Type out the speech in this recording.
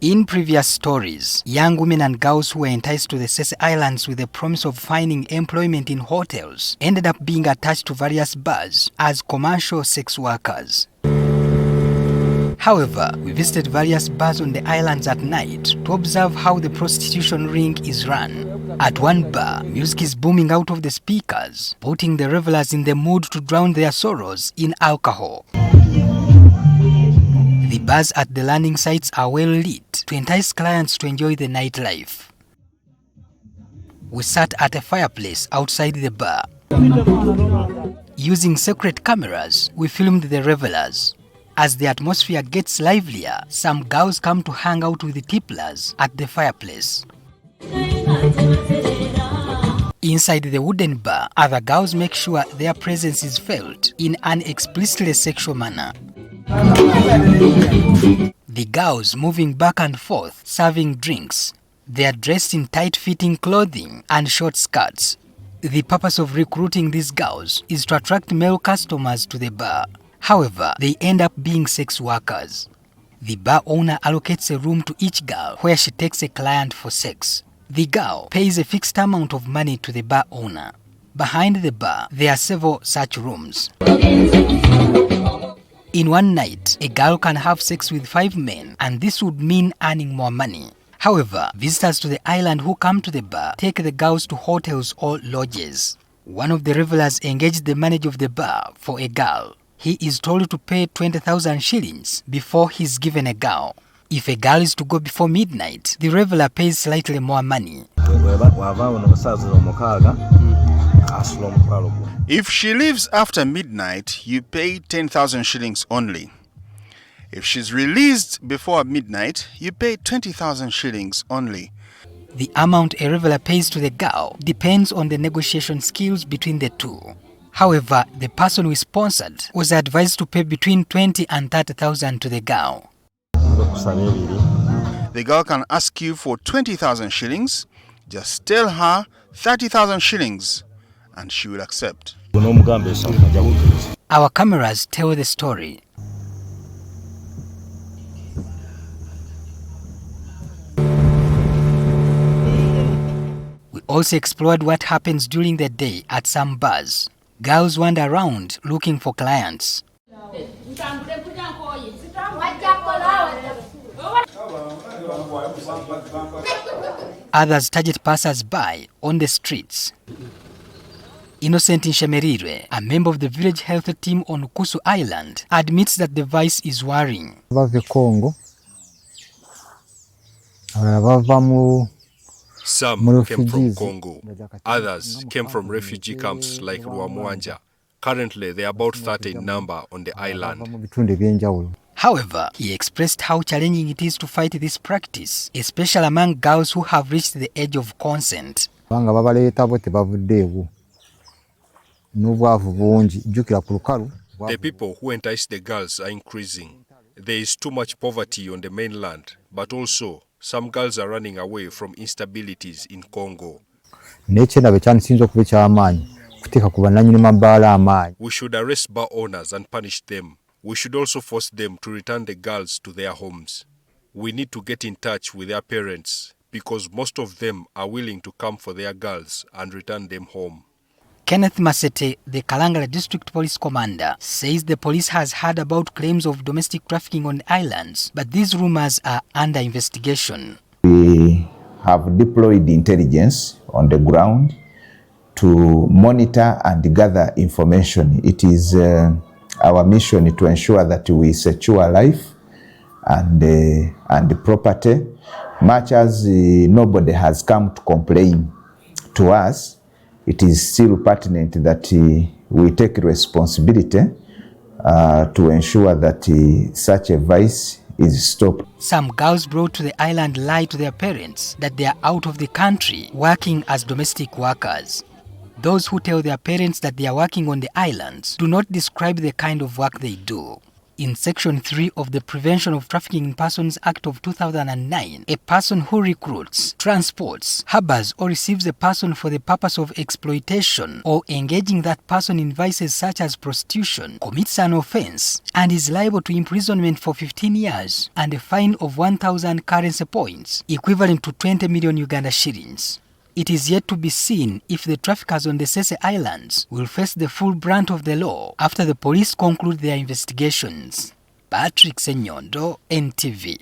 In previous stories, young women and girls who were enticed to the Sese Islands with the promise of finding employment in hotels ended up being attached to various bars as commercial sex workers. However, we visited various bars on the islands at night to observe how the prostitution ring is run. At one bar, music is booming out of the speakers, putting the revelers in the mood to drown their sorrows in alcohol. The bars at the landing sites are well lit to entice clients to enjoy the nightlife. We sat at a fireplace outside the bar. Using secret cameras, we filmed the revelers. As the atmosphere gets livelier, some girls come to hang out with the tipplers at the fireplace. Inside the wooden bar, other girls make sure their presence is felt in an explicitly sexual manner. The girls moving back and forth, serving drinks. They are dressed in tight-fitting clothing and short skirts. The purpose of recruiting these girls is to attract male customers to the bar. However, they end up being sex workers. The bar owner allocates a room to each girl where she takes a client for sex. The girl pays a fixed amount of money to the bar owner. Behind the bar, there are several such rooms. In one night, a girl can have sex with 5 men, and this would mean earning more money. However, visitors to the island who come to the bar take the girls to hotels or lodges. One of the revelers engaged the manager of the bar for a girl. He is told to pay 20,000 shillings before he's given a girl. If a girl is to go before midnight, the reveler pays slightly more money. If she leaves after midnight, you pay 10,000 shillings only. If she's released before midnight, you pay 20,000 shillings only. The amount a reveler pays to the girl depends on the negotiation skills between the two. However, the person we sponsored was advised to pay between 20 and 30,000 to the girl. The girl can ask you for 20,000 shillings. Just tell her 30,000 shillings and she will accept. Our cameras tell the story. We also explored what happens during the day at some bars. Girls wander around looking for clients. Others target passers-by on the streets. Innocent Nshemerire, a member of the village health team on Kusu Island, admits that the vice is worrying. Some came from Congo. Others came from refugee camps like Rwamwanja. Currently, there are about 30 in number on the island. However, he expressed how challenging it is to fight this practice, especially among girls who have reached the age of consent. The people who entice the girls are increasing. There is too much poverty on the mainland, but also some girls are running away from instabilities in Congo. We should arrest bar owners and punish them. We should also force them to return the girls to their homes. We need to get in touch with their parents because most of them are willing to come for their girls and return them home. Kenneth Masete, the Kalangala District Police Commander, says the police has heard about claims of domestic trafficking on the islands, but these rumors are under investigation. We have deployed intelligence on the ground to monitor and gather information. It is our mission to ensure that we secure life and property. Much as nobody has come to complain to us, it is still pertinent that we take responsibility to ensure that such a vice is stopped. Some girls brought to the island lie to their parents that they are out of the country working as domestic workers. Those who tell their parents that they are working on the islands do not describe the kind of work they do. In Section 3 of the Prevention of Trafficking in Persons Act of 2009, a person who recruits, transports, harbors, or receives a person for the purpose of exploitation or engaging that person in vices such as prostitution commits an offense and is liable to imprisonment for 15 years and a fine of 1,000 currency points, equivalent to 20 million Uganda shillings. It is yet to be seen if the traffickers on the Sese Islands will face the full brunt of the law after the police conclude their investigations. Patrick Ssenyondo, NTV.